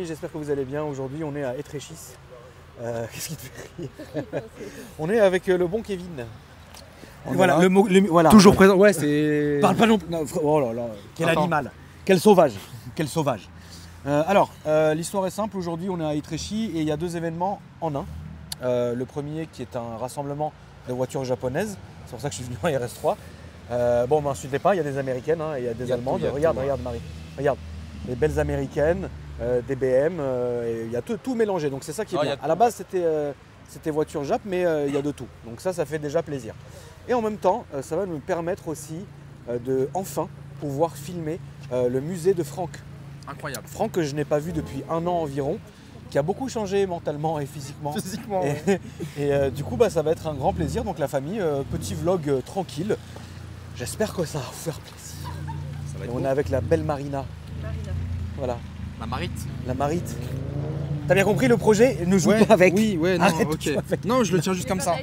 J'espère que vous allez bien. Aujourd'hui, on est à Étréchis. Qu'est-ce qui te fait rire? On est avec le bon Kevin. Voilà, Voilà. toujours présent. Ouais, c'est. Parle pas non plus. Oh là là, quel Attends. animal. Quel sauvage. Quel sauvage. L'histoire est simple. Aujourd'hui, on est à Étréchis et il y a deux événements en un. Le premier qui est un rassemblement de voitures japonaises. C'est pour ça que je suis venu en RS3. Bon, m'insultez pas, il y a des américaines et il y a des allemandes. Regarde Marie. Regarde. Les belles américaines. Des BM, il y a tout mélangé, donc c'est ça qui est bien. À la base c'était voiture Jap, mais il y a de tout, donc ça fait déjà plaisir. Et en même temps, ça va nous permettre aussi de enfin pouvoir filmer le musée de Franck. Incroyable. Franck que je n'ai pas vu depuis 1 an environ, qui a beaucoup changé mentalement et physiquement. Et du coup ça va être un grand plaisir, donc la famille, petit vlog tranquille. J'espère que ça va vous faire plaisir. On est avec la belle Marina. Voilà. La Marite. La Marite. T'as bien compris le projet? Ne joue pas avec. Oui, ouais, non, Arrête, ok. Non, je le tiens juste comme ça.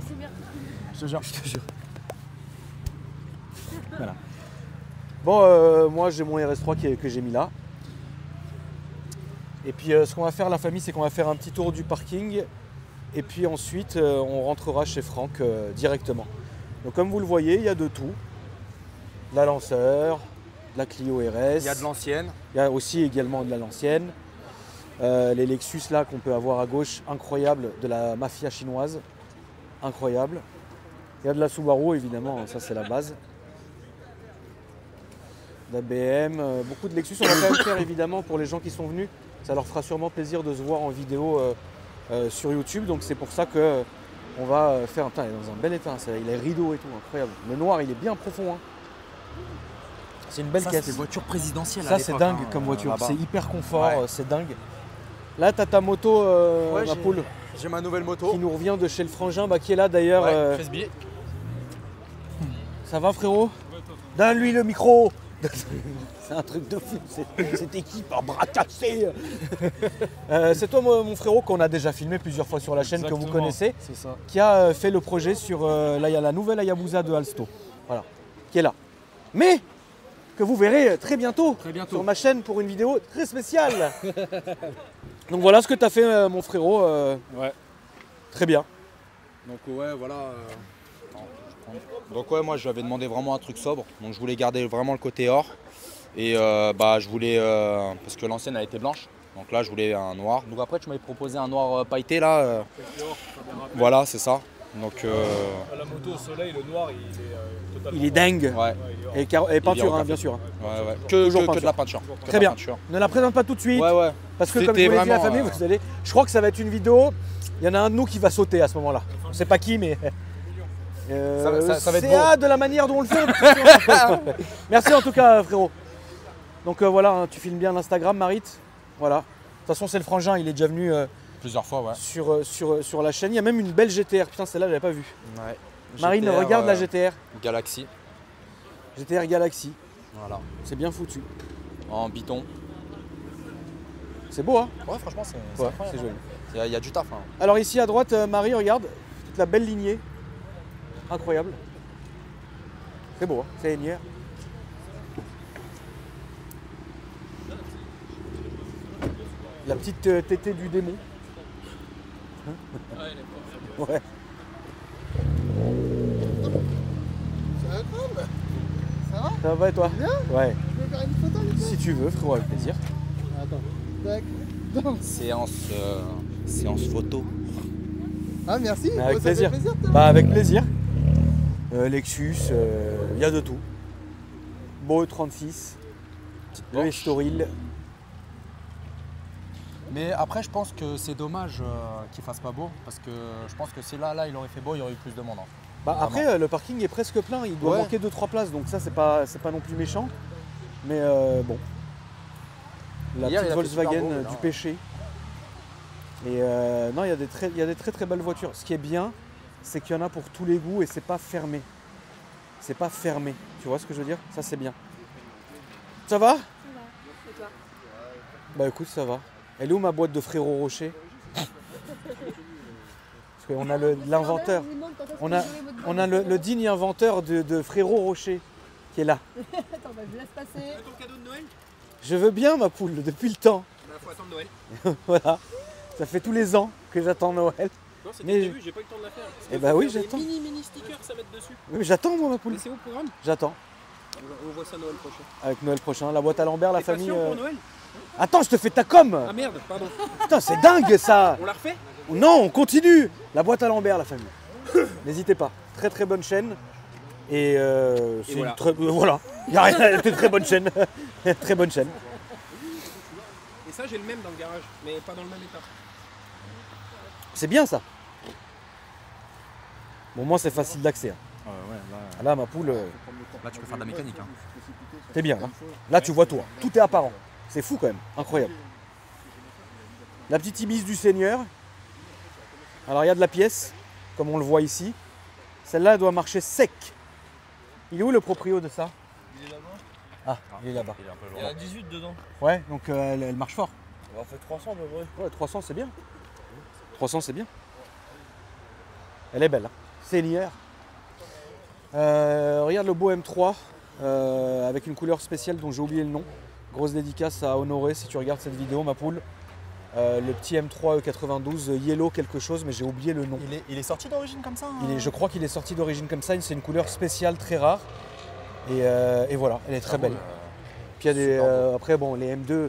Je te jure. Voilà. Bon, moi j'ai mon RS3 que j'ai mis là. Et puis ce qu'on va faire la famille, c'est qu'on va faire un petit tour du parking. Et puis ensuite on rentrera chez Franck directement. Donc comme vous le voyez, il y a de tout. La Lanceur, la Clio RS. Il y a de l'ancienne. Il y a aussi également de l'ancienne. Les Lexus là qu'on peut avoir à gauche, incroyable, de la mafia chinoise, incroyable. Il y a de la Subaru évidemment, ça c'est la base. De la BM, beaucoup de Lexus. On va quand même faire évidemment pour les gens qui sont venus. Ça leur fera sûrement plaisir de se voir en vidéo sur YouTube. Donc c'est pour ça que on va faire. Putain, il est dans un bel état, il est rideau et tout, incroyable. Le noir il est bien profond. Hein. C'est une belle caisse. C'est voiture présidentielle. Ça c'est dingue comme voiture, c'est hyper confort, c'est dingue. Là t'as ta moto, ma poule. J'ai ma nouvelle moto. Qui nous revient de chez le frangin, qui est là d'ailleurs. Frisbee. Ça va frérot? Donne-lui le micro. C'est un truc de fou, cette équipe à bras cassés. C'est toi mon frérot qu'on a déjà filmé plusieurs fois sur la chaîne. Exactement, que vous connaissez. C'est ça. Qui a fait le projet sur la nouvelle Hayabusa de Alsto. Voilà, qui est là. Mais que vous verrez très bientôt sur ma chaîne pour une vidéo très spéciale. Donc voilà ce que tu as fait mon frérot. Ouais. Très bien. Donc ouais, voilà. Donc ouais, moi je lui avais demandé vraiment un truc sobre. Donc je voulais garder vraiment le côté or. Et je voulais, parce que l'ancienne elle était blanche. Donc là je voulais un noir. Donc après tu m'avais proposé un noir pailleté là. Voilà, c'est ça. Donc la moto au soleil, le noir, il est totalement. Il est dingue. Ouais. Et peinture, hein, bien sûr. Ouais, ouais. Que de la peinture. Très bien. Ne la présente pas tout de suite. Ouais, ouais. Parce que comme je vous l'ai dit à la famille, vous allez. Je crois que ça va être une vidéo. Il y en a un de nous qui va sauter à ce moment-là. On ne sait pas qui, mais. Ça va être beau. De la manière dont on le fait. Merci en tout cas, frérot. Donc voilà, hein, tu filmes bien l'Instagram, Marit. Voilà. De toute façon, c'est le frangin, il est déjà venu. Plusieurs fois, ouais. Sur la chaîne. Il y a même une belle GTR. Putain, celle-là, je l'avais pas vue. Ouais. Marine, regarde la GTR. Galaxy. GTR Galaxy. Voilà. C'est bien foutu. En biton. C'est beau, hein? Ouais, franchement, c'est joli. Il y a du taf. Hein. Alors ici à droite, Marie, regarde, toute la belle lignée. Incroyable. C'est beau, hein, c'est Hénière. La petite tétée du démon. Ouais. Ça va et toi? Bien? Ouais. Je peux faire une photo avec toi? Si tu veux, frérot, avec plaisir. Attends. Tac. Non. Séance photo. Ah merci. Avec Ça plaisir. fait plaisir Bah avec plaisir. Lexus, il y a de tout. Beau 36, le Estoril. Mais après, je pense que c'est dommage qu'il fasse pas beau, parce que je pense que si là il aurait fait beau, il y aurait eu plus de monde. Hein. Bah après, le parking est presque plein, il doit manquer 2-3 places, donc ça c'est pas non plus méchant. Mais bon. La petite Volkswagen beau, du péché. Et non, il y a des très belles voitures. Ce qui est bien, c'est qu'il y en a pour tous les goûts et c'est pas fermé. C'est pas fermé. Tu vois ce que je veux dire? Ça c'est bien. Ça va? Ça va. Et toi? Bah écoute, ça va. Elle est où ma boîte de Frérot Rocher? Parce qu'on a l'inventeur. On a le digne inventeur de Frérot Rocher qui est là. Attends, bah, je laisse passer. Ton cadeau de Noël? Je veux bien ma poule depuis le temps. Il faut attendre Noël. Voilà. Ça fait tous les ans que j'attends Noël. Non, c'était Mais- prévu, j'ai pas eu le temps de la faire. Parce Eh qu'il bah faut oui, faire j'attends. des mini stickers à mettre dessus. Oui, mais j'attends moi ma poule. Mais c'est où le programme J'attends. On voit ça Noël prochain. Avec Noël prochain, la boîte à Lambert, la T'es famille. patient pour Noël Attends, je te fais ta com. Ah merde, pardon. Putain, c'est dingue ça. On la refait Non, on continue. La boîte à Lambert, la famille. N'hésitez pas. Très très bonne chaîne. Et c'est voilà. une très voilà. Il y a rien. C'est une très bonne chaîne. Très bonne chaîne. Et ça, j'ai le même dans le garage, mais pas dans le même état. C'est bien ça. Bon, moi c'est facile d'accès. Hein. Ouais, là, Là, ma poule, là, tu peux faire de la mécanique. Hein. t'es bien. Là. Là, tu vois toi. Tout est apparent. C'est fou quand même. Incroyable. La petite ibis du Seigneur. Alors, il y a de la pièce, comme on le voit ici. Celle-là, elle doit marcher sec. Il est où le proprio de ça? Il est là-bas. Ah, il est là-bas. Il est un peu Il y en a 18 dedans. Ouais, donc elle marche fort. On fait 300 à peu près. Ouais, 300 c'est bien. 300 c'est bien. Elle est belle. Hein. Seigneur. Regarde le beau M3 avec une couleur spéciale dont j'ai oublié le nom. Grosse dédicace à Honoré si tu regardes cette vidéo, ma poule. Le petit M3 E92 Yellow quelque chose, mais j'ai oublié le nom. Il est sorti d'origine comme ça Je crois qu'il est sorti d'origine comme ça. C'est une couleur spéciale très rare. Et voilà, elle est très belle. Puis il y a des, après, bon, les M2,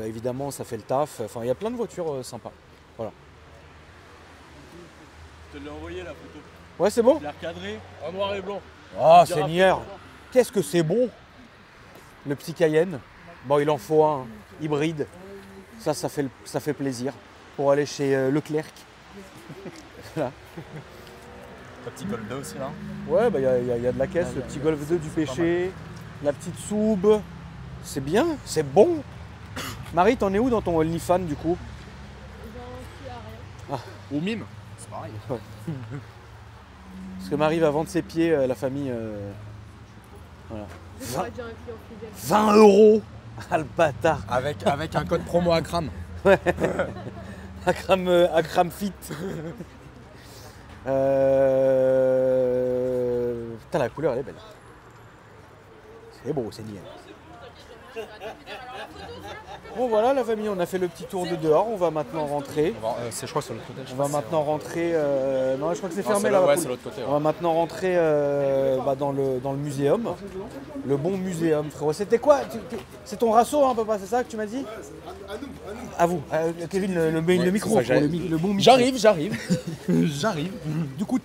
évidemment, ça fait le taf. Enfin, il y a plein de voitures sympas. Voilà. Je te l'ai envoyé la photo. Ouais, c'est bon? Je l'ai recadré en noir et blanc. Oh, Dira Seigneur! franchement. Qu'est-ce que c'est bon! Le petit Cayenne. Bon, il en faut un hybride. Ça fait plaisir. Pour aller chez Leclerc. Voilà. Le petit Golf 2 aussi là. Ouais, bah, il y a de la caisse. Le petit Golf 2 du péché. La petite Soub. C'est bien, c'est bon. Marie, t'en es où dans ton OnlyFans du coup? Ou mime. C'est pareil. Parce que Marie va vendre ses pieds, la famille. Voilà. 20 €. Ah le bâtard. Avec un code promo à Kram. Akram Fit. Putain, la couleur elle est belle. C'est beau, c'est nickel. Bon voilà la famille, on a fait le petit tour de dehors, on va maintenant rentrer. Je crois que c'est l'autre côté. On va maintenant rentrer. Non, je crois que c'est Non, fermé c'est là. ouais, c'est l'autre côté. On va maintenant rentrer dans le muséum. Le bon muséum, frérot. C'était quoi? C'est ton rasso, hein, papa, c'est ça que tu m'as dit? À vous. Kevin, le micro. c'est ça que Le bon micro. J'arrive. Du coup,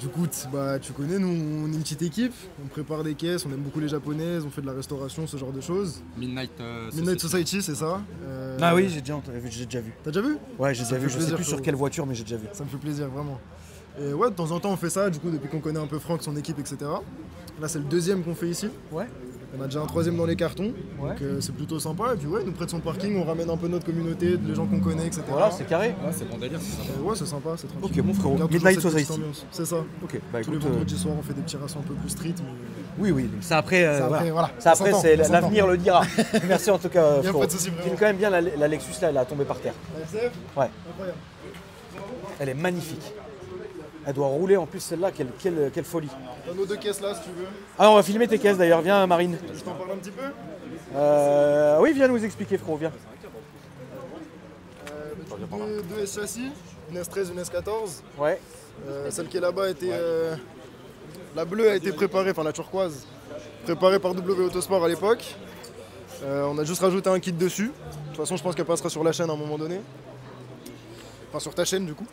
Du coup, bah, tu connais, nous on est une petite équipe, on prépare des caisses, on aime beaucoup les japonaises, on fait de la restauration, ce genre de choses. Midnight Midnight Society, c'est ça. Ah oui, j'ai déjà vu. T'as déjà vu? Ouais, j'ai déjà me vu. fait Je sais plaisir, plus sur frérot. quelle voiture, mais j'ai déjà vu. Ça me fait plaisir, vraiment. Et ouais, de temps en temps on fait ça, du coup, depuis qu'on connaît un peu Franck, son équipe, etc. Là, c'est le deuxième qu'on fait ici. Ouais. On a déjà un troisième dans les cartons, Ouais. donc c'est plutôt sympa. Et puis ouais, il nous prête son parking, on ramène un peu notre communauté, les gens qu'on connaît, etc. Voilà, c'est carré. Ouais, c'est bon délire, c'est ça. Ouais, c'est sympa, c'est tranquille. Ok, mon frérot. On garde toujours Midnight cette petite Society. ambiance. C'est ça. Ok, bah Tous les écoute. vendredis soirs, on fait des petits rassos un peu plus street. Mais... Oui, oui. Ça après, Ça après, voilà. voilà. Ça On après, s'entend, c'est on s'entend. l'avenir le dira. Merci en tout cas. Y a frérot. pas de souci, vraiment. Filme quand même bien la Lexus là, elle a tombé par terre. La FCF Ouais. Incroyable. Elle est magnifique. Elle doit rouler en plus celle-là, quelle folie. T'as nos deux caisses là si tu veux. Alors on va filmer tes caisses d'ailleurs, viens Marine. Je t'en parle un petit peu. Oui, viens nous expliquer frérot, viens. Deux S châssis, une S13, une S14. Ouais. Celle qui est là-bas était. La bleue a été préparée, enfin la turquoise, préparée par W Autosport à l'époque. On a juste rajouté un kit dessus. De toute façon, je pense qu'elle passera sur la chaîne à un moment donné. Enfin, sur ta chaîne du coup.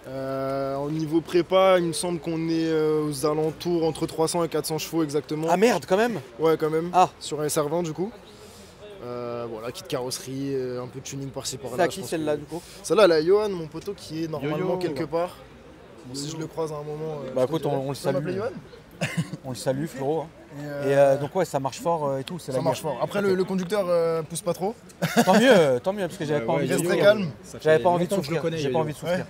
Au niveau prépa, il me semble qu'on est aux alentours entre 300 et 400 chevaux exactement. Ah merde quand même. Ouais, quand même. Ah. Sur un SR20 du coup. Voilà, kit carrosserie, un peu de tuning par-ci par-là. C'est à je qui pense celle-là que- du coup? Celle-là, elle a Johan, mon poteau, qui est normalement Yo-yo. quelque part. Bon, si je le croise à un moment. Bah je te écoute, dirai. on le Tu peux m'appeler salue. Johan On le salue frérot. Et, Et donc ouais, ça marche fort et tout, c'est ça la marche guerre. fort. Après, le conducteur pousse pas trop. Tant mieux, parce que j'avais pas envie de reste très souffrir. calme. J'avais pas envie de souffrir. J'ai pas envie de souffrir. Ouais.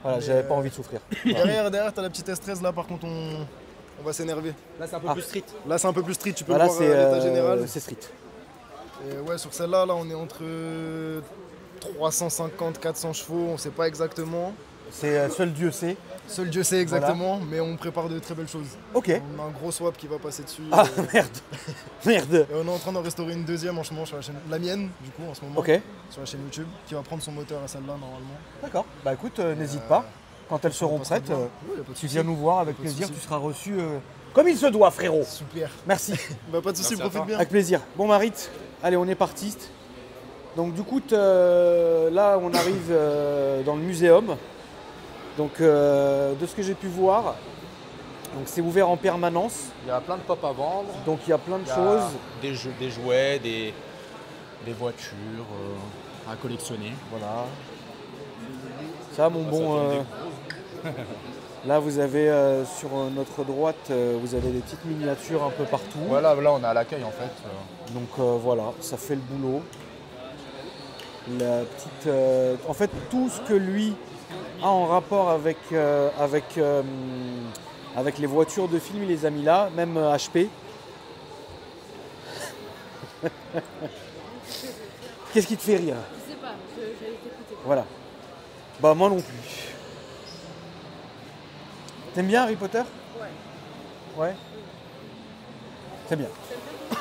Voilà, j'avais pas envie de souffrir. Derrière, t'as la petite S13 là, par contre, on va s'énerver. Là, c'est un peu Ah. plus street. Là, c'est un peu plus street, tu peux Voilà, le voir à l'état c'est général. c'est street. Et ouais, sur celle-là, là, on est entre 350, 400 chevaux, on sait pas exactement. C'est seul Dieu sait. Seul Dieu sait exactement, mais on prépare de très belles choses. Ok. On a un gros swap qui va passer dessus. Ah merde. Merde. Et on est en train d'en restaurer une deuxième en ce moment sur la chaîne, la mienne du coup en ce moment, Ok. sur la chaîne YouTube, qui va prendre son moteur à celle-là normalement. D'accord. Bah écoute, n'hésite pas. Quand elles seront On passera prêtes, te voir. Oui, y a pas de tu souci. viens nous voir avec Pas de plaisir. souci. Tu seras reçu comme il se doit, frérot. Super. Merci. Bah pas de soucis, Merci à profite toi. bien. Avec plaisir. Bon, Marit, allez, on est parti. Donc, du coup, là, on arrive dans le muséum. Donc, de ce que j'ai pu voir, donc c'est ouvert en permanence. Il y a plein de pop à vendre. Donc, il y a plein de Il y a choses. des jouets, des voitures à collectionner. Voilà. Ça, mon Ça bon. tourne Là, vous avez sur notre droite, vous avez des petites miniatures un peu partout. Voilà, là on est à l'accueil en fait. Donc voilà, ça fait le boulot. La petite, en fait, tout ce que lui a en rapport avec les voitures de film, il les a mis là, même HP. Qu'est-ce qui te fait rire? Je sais pas, j'allais t'écouter. Voilà. Bah moi non plus. T'aimes bien Harry Potter? Ouais. Ouais. Très bien.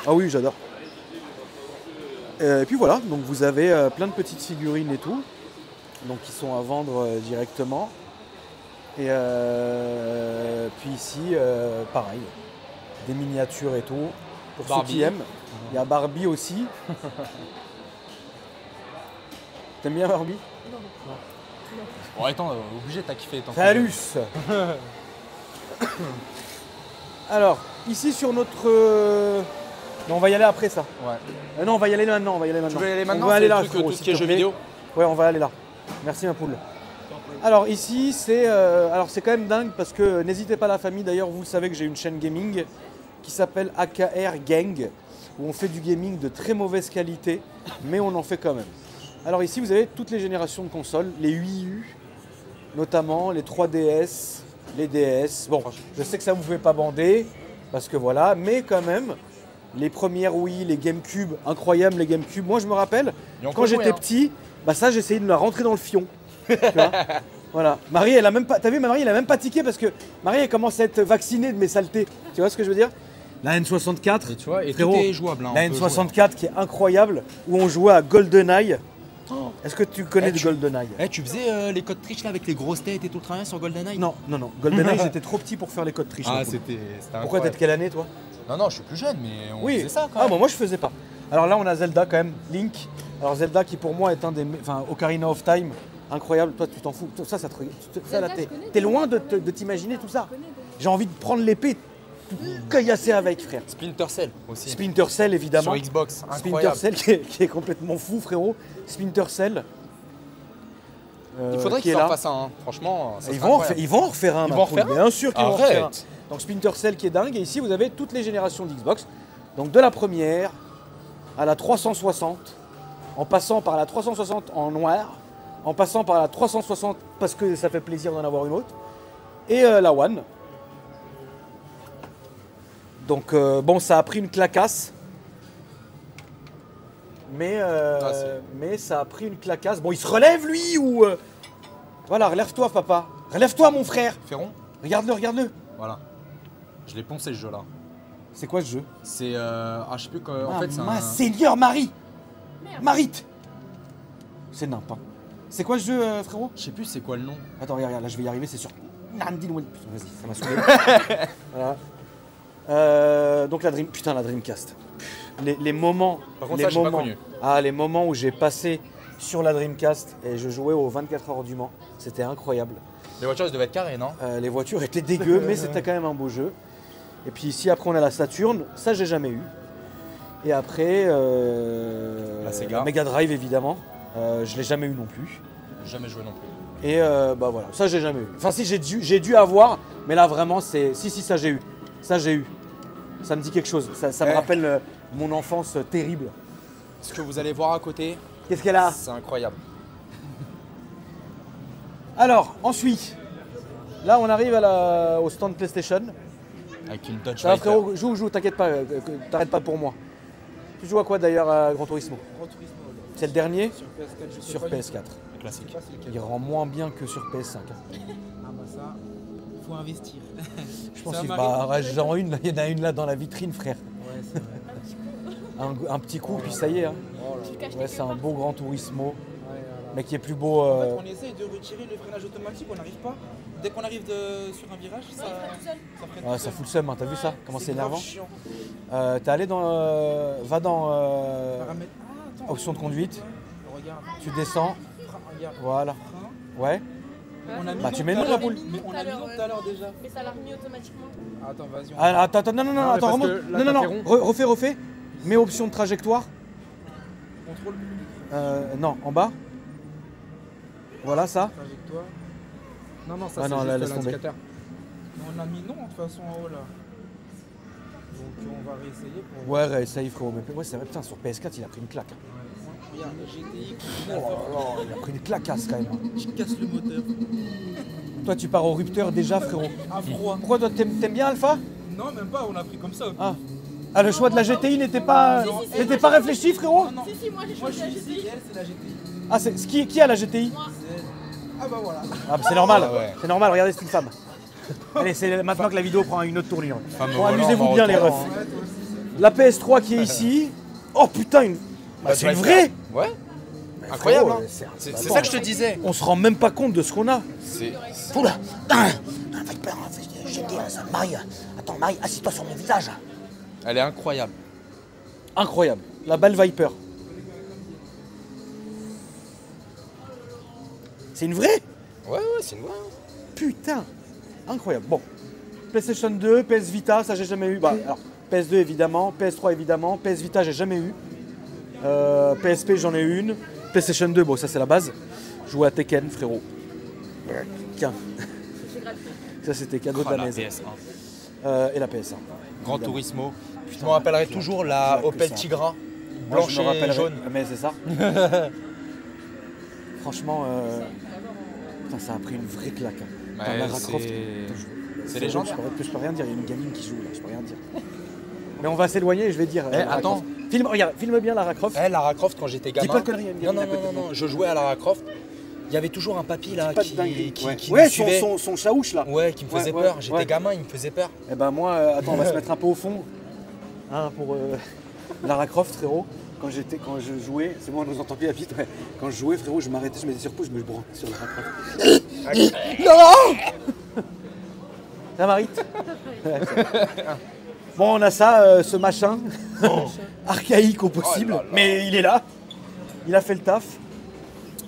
Ah oui, j'adore. Et puis voilà, donc vous avez plein de petites figurines et tout, donc qui sont à vendre directement. Et puis ici, pareil, des miniatures et tout. Pour Barbie. ceux qui aiment, il y a Barbie aussi. T'aimes bien Barbie? Bon attends, obligé t'as kiffé. tant que- Salut. Alors, ici sur notre... Non, on va y aller après ça. Ouais. Non, on va y aller maintenant. On va y aller Tu maintenant. veux y aller maintenant? On va aller C'est là, le truc, frérot, tout ce s'il qui est te jeux plaît. vidéo. Ouais, on va aller là. Merci ma poule. Alors ici, c'est quand même dingue parce que n'hésitez pas la famille. D'ailleurs, vous le savez que j'ai une chaîne gaming qui s'appelle AKR Gang où on fait du gaming de très mauvaise qualité, mais on en fait quand même. Alors ici, vous avez toutes les générations de consoles, les 8U, notamment les 3DS, les DS. Bon, je sais que ça ne vous fait pas bander parce que voilà, mais quand même, les premières Wii, les GameCube, incroyables les GameCube. Moi, je me rappelle, Ils ont quand joué, j'étais hein. petit, bah ça, j'essayais de la rentrer dans le fion. Tu vois. Voilà. Marie, elle a même pas. T'as vu, Marie, elle a même pas tiqué parce que Marie, elle commence à être vaccinée de mes saletés. Tu vois ce que je veux dire? La N64. Et tu vois, et frérot, tout est jouable. Hein, la on peut jouer. N64 qui est incroyable, où on jouait à GoldenEye. Est-ce que tu connais de GoldenEye? Tu faisais les codes triches là avec les grosses têtes et tout le travail sur GoldenEye? Non. GoldenEye, j'étais trop petit pour faire les codes triches. Ah, ma poule. c'était Pourquoi t'es de quelle année, toi? Non, je suis plus jeune, mais on Oui. faisait ça quand Ah, même. bon, moi, je faisais pas. Alors là, on a Zelda quand même, Link. Alors Zelda qui pour moi est un des... Enfin, Ocarina of Time, incroyable. Toi, tu t'en fous. Ça te... ça, là, Zelda, je connais, t'es loin de Zelda, t'imaginer tout ça. Je connais, J'ai envie de prendre l'épée, tout caillasser avec, frère. Splinter Cell aussi. Splinter Cell, évidemment. Sur Xbox, Splinter incroyable. Cell qui est complètement fou, frérot. Splinter Cell. Il faudrait qui qu'ils est en là. fassent un, hein. Franchement. ça Ils serait vont, incroyable. ils vont en refaire un. Ils ma vont en poule. refaire un Bien sûr qu'ils vont en refaire un. Arrête. Donc Splinter Cell qui est dingue. Et ici, vous avez toutes les générations d'Xbox. Donc de la première à la 360, en passant par la 360 en noir, en passant par la 360 parce que ça fait plaisir d'en avoir une autre, et la One. Donc bon, ça a pris une clacasse. Mais ça a pris une clacasse. Bon, il se relève lui ou... Voilà, relève-toi papa. Relève-toi mon frère. Ferron. Regarde-le, regarde-le. Voilà. Je l'ai poncé ce jeu là. C'est quoi ce jeu? C'est. je sais plus quoi. En fait, c'est ma un. Seigneur Marie. Merde. Marit. C'est nimp. Hein. C'est quoi ce jeu frérot? Je sais plus c'est quoi le nom. Attends, regarde, là je vais y arriver, c'est sûr. Nandine Wall- Putain, vas-y, ça m'a saoulé. Voilà. Donc la Dreamcast. Les moments. Par contre, les ça, j'ai pas moments, connu. les moments où j'ai passé sur la Dreamcast et je jouais aux 24 heures du Mans, c'était incroyable. Les voitures elles devaient être carrées, non? Les voitures étaient dégueu, mais c'était quand même un beau jeu. Et puis ici, après, on a la Saturn. Ça, j'ai jamais eu. Et après, La Sega. Mega Drive, évidemment. Je l'ai jamais eu non plus. J'ai jamais joué non plus. Et bah voilà, ça, j'ai jamais eu. Enfin, si, j'ai dû avoir, mais là, vraiment, c'est... Si, ça, j'ai eu. Ça, j'ai eu. Ça me dit quelque chose. Ça me rappelle mon enfance terrible. Ce que vous allez voir à côté, Qu'est-ce qu'elle a? c'est incroyable. Alors, ensuite, là, on arrive au stand PlayStation. Avec une Dodge Ça va, Viper. frérot, joue, t'inquiète pas, t'arrêtes pas pour moi. Tu joues à quoi d'ailleurs à Gran Turismo? C'est le dernier Sur PS4, je sais sur pas. PS4. Classique. Je sais pas c'est lequel. Il rend moins bien que sur PS5. hein. Ah bah ça, faut investir. Je pense Ça qu'il m'arrive. ouais, j'en ai une, il y en a une là dans la vitrine, frère. Ouais, c'est vrai. Un petit coup, puis ça y est. hein. Oh là Tu le là. caches Ouais, quelque c'est un part. beau Gran Turismo, Ouais, voilà. mais qui est plus beau. En fait, on essaye de retirer le freinage automatique, on n'arrive pas. Dès qu'on arrive sur un virage, ça, Non, il freine tout seul. ça freine Ouais, tout ça seul. fout le seum, hein, t'as vu ça? Comment c'est grave énervant? chiant. T'es allé dans. Va dans Paramètres. Ah, attends. option de conduite, Regarde. tu descends, Frein, regarde. voilà. Frein. Ouais. On a mis Bah, non tu mets tout à non, l'heure. la boule. Mais on a mis non tout à l'heure déjà. Mais ça l'a remis automatiquement. Attends, vas-y. Ah, attends, non, non, non, mais attends, parce remonte. que là, Non, non, t'as non, fait rond. refais. Mets option de trajectoire. Contrôle. Non, en bas. Voilà ça. Trajectoire. Non, non, ça Ah c'est non, là, juste laisse tomber. l'indicateur. Mais on a mis non de toute façon en haut là. Donc on va réessayer pour. Ouais, réessaye frérot. Mais ouais, c'est vrai, putain, sur PS4, il a pris une claque. Regarde, GTI. Oh là là, il a pris une claquasse quand même. Je casse le moteur. Toi, tu pars au rupteur déjà, frérot. À froid. Pourquoi toi, t'aimes bien Alpha? Non, même pas, on a pris comme ça. Ah. Ah, le choix de la GTI n'était pas, n'était pas réfléchi, frérot? Non, non. Si, si, moi j'ai Moi je choisi la suis ici, GTI. elle c'est la GTI. Ah, c'est qui a la GTI? Ah bah voilà. Ah, bah, c'est normal. Ah ouais. C'est normal. Regardez, c'est une femme. Allez, c'est maintenant que la vidéo prend une autre tournure. Femme Bon, au volant, amusez-vous on bien, les retourne, refs. hein. La PS3 qui est ici. Oh putain, bah, c'est une vraie. Ouais. Bah, Incroyable. frérot, hein. c'est C'est attends, ça que je te disais. On se rend même pas compte de ce qu'on a. C'est Oula, un Viper, j'ai dit, ça Marie, attends Marie, assis-toi sur mon visage. Elle est incroyable. Incroyable. La balle Viper. C'est une vraie? Ouais, c'est une vraie. Putain, incroyable. Bon, PlayStation 2, PS Vita, ça j'ai jamais eu. Bah, alors, PS2 évidemment, PS3 évidemment, PS Vita j'ai jamais eu. PSP j'en ai une. PlayStation 2, bon ça c'est la base. Jouer à Tekken, frérot. Tiens, C'est gratuit. ça c'était cadeau de Oh, la la maison. PS1. Et la PS1. Grand Évidemment. Turismo. Je me rappellerai toujours la claque Opel ça. Tigra. Moi, Blanche je me et rappellerai- jaune. Mais c'est ça. Franchement, putain, ça a pris une vraie claque. hein. Putain, Ouais, Lara Croft, c'est légendaire. Je peux rien dire, il y a une gamine qui joue là, je peux rien dire. Mais on va s'éloigner et je vais dire. Lara attends. Croft. Regarde, filme bien Lara Croft. Lara Croft, quand j'étais gamin. pas de conneries, il y a une Non, gamine non, à côté non, de non, moi. je jouais à Lara Croft. Il y avait toujours un papy là Pas de qui dinguerie. qui Ouais, me suivait. son chaouche là. Ouais, qui me faisait Ouais, peur. ouais, J'étais ouais. gamin, il me faisait peur. Et ben moi, attends, on va se mettre un peu au fond. Hein, pour Lara Croft, frérot. Quand je jouais, c'est bon, on nous entend plus la piste. Ouais. Quand je jouais, frérot, je m'arrêtais, je mettais sur pause, je me branlais sur Lara Croft. Non. Ça m'arrête. Bon, on a ça, ce machin, archaïque au possible, Oh là là. mais il est là. Il a fait le taf.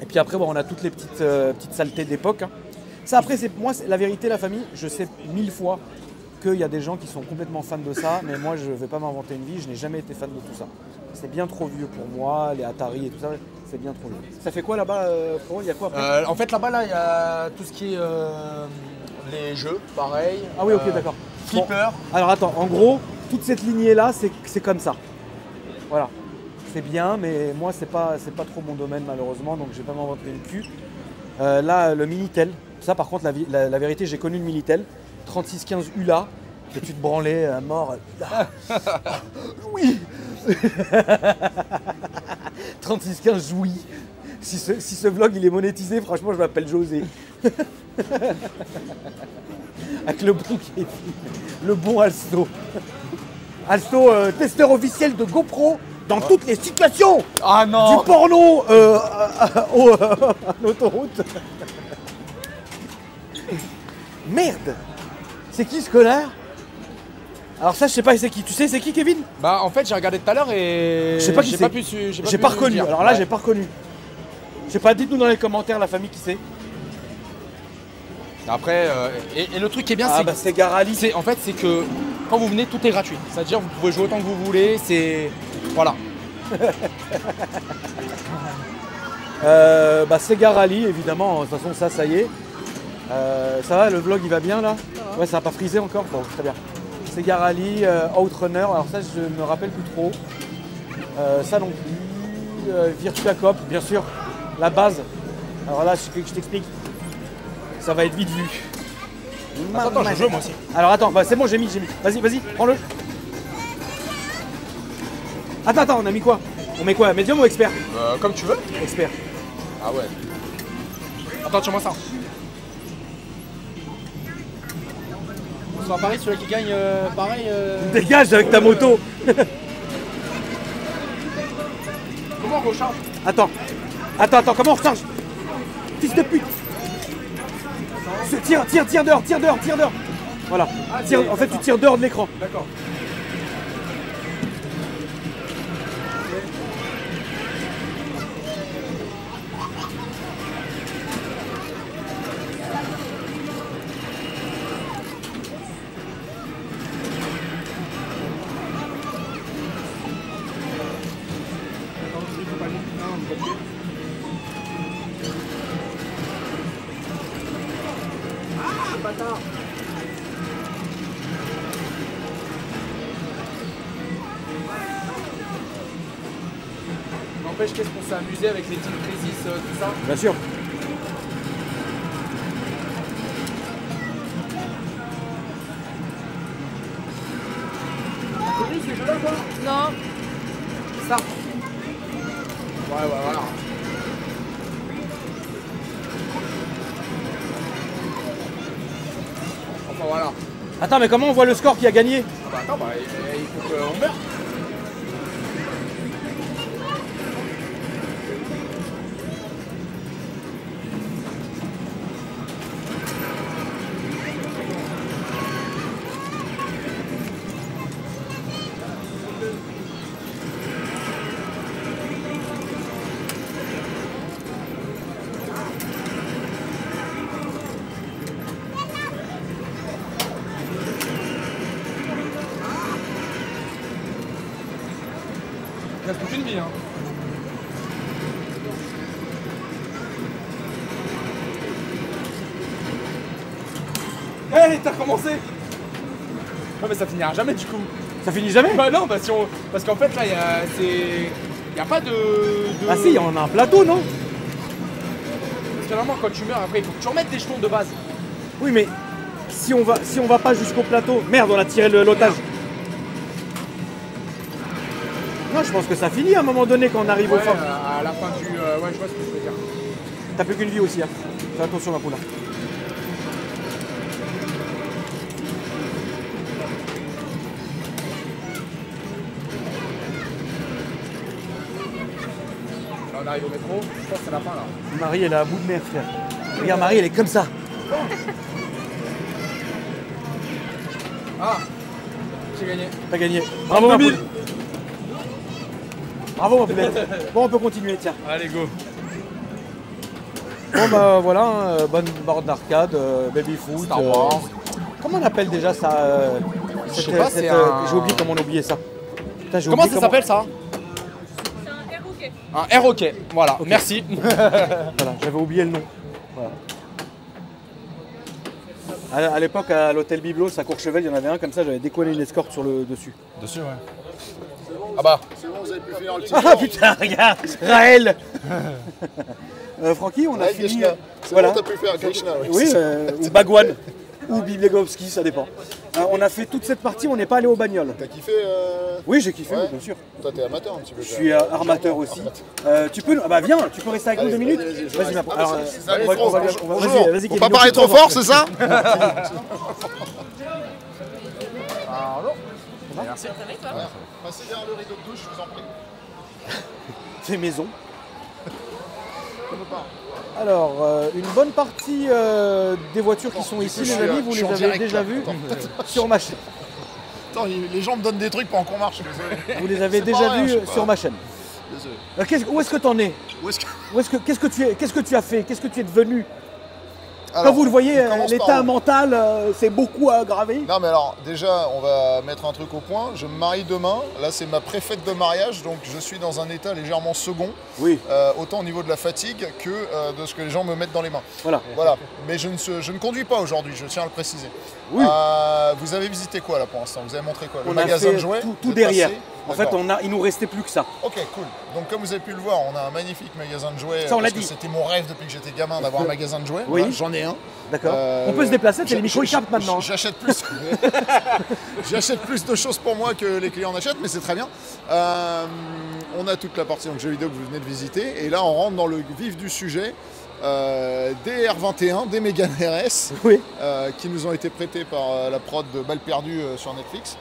Et puis après, bon, on a toutes les petites saletés d'époque. hein. Ça, après, moi, la vérité, la famille, je sais 1000 fois qu'il y a des gens qui sont complètement fans de ça, mais moi, je ne vais pas m'inventer une vie, je n'ai jamais été fan de tout ça. C'est bien trop vieux pour moi, les Atari et tout ça, c'est bien trop vieux. Ça fait quoi là-bas, frérot? Il y a quoi après? En fait, là-bas, là, il y a tout ce qui est les jeux, pareil. Ah oui, ok, d'accord. Flipper. Bon, alors attends, en gros, toute cette lignée-là, c'est comme ça. Voilà. C'est bien, mais moi, c'est pas trop mon domaine, malheureusement, donc je vais pas m'inventer le cul. Là, le Minitel. Ça, par contre, la vérité, j'ai connu le Minitel. 3615 ULA, que tu te branlais à mort. Oui. 3615 oui. Si ce vlog il est monétisé, franchement, je m'appelle José. Avec le bon qui est le bon Alsto. Alsto, testeur officiel de GoPro dans toutes les situations. Ah non. Du porno en autoroute. Merde. C'est qui ce connard? Alors ça, je sais pas c'est qui. Tu sais c'est qui, Kevin? Bah en fait j'ai regardé tout à l'heure et Je sais pas qui j'ai c'est. pas pu J'ai pas reconnu. dire. Alors là, Ouais. j'ai pas reconnu. Je sais pas, dites-nous dans les commentaires la famille qui c'est. Après et le truc qui est bien Ah c'est bah c'est Garali. en fait c'est que quand vous venez tout est gratuit. C'est-à-dire vous pouvez jouer autant que vous voulez, c'est voilà. Bah c'est Garali évidemment. De toute façon ça y est. Ça va, le vlog il va bien là? Ouais, ça a pas frisé encore? Bon, très bien. C'est Garali, Outrunner, alors ça je me rappelle plus trop. Ça non plus. Virtua Cop, bien sûr, la base. Alors là, je t'explique. Ça va être vite vu. Attends, je joue moi aussi. Alors attends, bah, c'est bon, j'ai mis. Vas-y, prends-le. Attends, on a mis quoi? On met quoi? Médium ou expert? Comme tu veux. Expert. Ah ouais. Attends, tiens-moi ça. On soit à Paris, celui-là qui gagne pareil. Dégage avec ta moto. Comment on recharge? Attends, comment on recharge? Fils de pute. Tire dehors. Voilà. En fait, tu tires dehors de l'écran. D'accord. N'empêche, qu'est-ce qu'on s'est amusé avec les team crisis, tout ça. Bien sûr. T'as connu ces jeux-là, toi? Non. Ça. Ouais, voilà. Enfin, voilà. Attends, mais comment on voit le score qui a gagné? Ah bah attends, il faut qu'on meure. Il reste toute une vie, hein. Hey, t'as recommencé? Non mais ça finira jamais du coup. Ça finit jamais? Bah non, parce qu'en fait là, il y a pas de... Ah si, on a un plateau, non? Parce que normalement quand tu meurs après, il faut que tu remettes des jetons de base. Oui, mais si on va pas jusqu'au plateau... Merde, on a tiré l'otage. Non, je pense que ça finit à un moment donné quand on arrive au fond. À la fin du... ouais, je vois ce que tu veux dire. T'as plus qu'une vie aussi, hein. Fais attention, ma poule. Là, on arrive au métro, je pense que c'est la fin là. Marie, elle est à bout de mer, frère. Regarde, Marie, elle est comme ça. Ah, j'ai gagné. T'as gagné. Bravo, ma 2000. poule. Bravo, ma poulette. Bon, on peut continuer, tiens. Allez, go. Bon, bah voilà, hein, bonne borne d'arcade, baby foot. Star Wars. Comment on appelle déjà ça Je sais pas, c'est un... J'ai oublié comment on oubliait ça. Putain, j'ai Comment oublié ça s'appelle ça? C'est un air hockey. Un air hockey, voilà, merci. Voilà, j'avais oublié le nom. Voilà. À l'époque, à l'hôtel Biblos, à Courchevel, il y en avait un comme ça, j'avais décollé une escorte sur le dessus. Dessus, ouais. Ah bah. C'est bon, vous avez pu finir le petit Ah putain, regarde, Raël. Francky, on a Ouais, fini. Grishna. C'est Voilà. bon, t'as pu faire Grishna, oui. Oui, ou Bagwan, ou Bibliagowski, ça dépend. On a fait toute cette partie, on n'est pas allé au bagnole. T'as kiffé Oui, j'ai kiffé, Ouais. bien sûr. Toi, t'es amateur un petit peu. Je suis armateur aussi. Tu peux, bah viens, tu peux rester avec nous 2 minutes. Vas-y, ma alors, Salut, on va- Franck. vas-y, Bonjour. vas-y, Faut Kevin, pas parler trop fort, c'est ça Merci. Passez derrière le rideau de douche, je vous en prie. C'est maison. Alors, une bonne partie des voitures qui sont ici, les amis, vous les avez déjà vues sur ma chaîne. Attends, les gens me donnent des trucs pendant qu'on marche, désolé. Vous les avez C'est déjà pas vrai, vues je sais pas. sur ma chaîne. Désolé. Où est-ce que t'en es? Où est-ce que... Qu'est-ce que tu as fait? Qu'est-ce que tu es devenu? Alors, Quand vous le voyez, on commence l'état par où mental, c'est beaucoup aggravé. Non mais alors déjà on va mettre un truc au point, je me marie demain, là c'est ma préfète de mariage donc je suis dans un état légèrement second, Oui, autant au niveau de la fatigue que de ce que les gens me mettent dans les mains. voilà. Voilà, mais je ne conduis pas aujourd'hui, je tiens à le préciser. Oui. Vous avez visité quoi là pour l'instant? Vous avez montré quoi? Le On a magasin fait de jouets tout vous êtes derrière. passé En fait, D'accord. il nous restait plus que ça. Ok, cool. Donc comme vous avez pu le voir, on a un magnifique magasin de jouets. Ça, on l'a parce que dit. C'était mon rêve depuis que j'étais gamin d'avoir un magasin de jouets. Oui. Voilà, j'en ai un. D'accord. On peut se déplacer, les micros ils captent maintenant. J'achète plus. J'achète plus de choses pour moi que les clients en achètent, mais c'est très bien. on a toute la partie donc, jeux vidéo que vous venez de visiter. Et là, on rentre dans le vif du sujet. Des R21, des Mégane RS, qui nous ont été prêtés par la prod de Balles Perdues sur Netflix.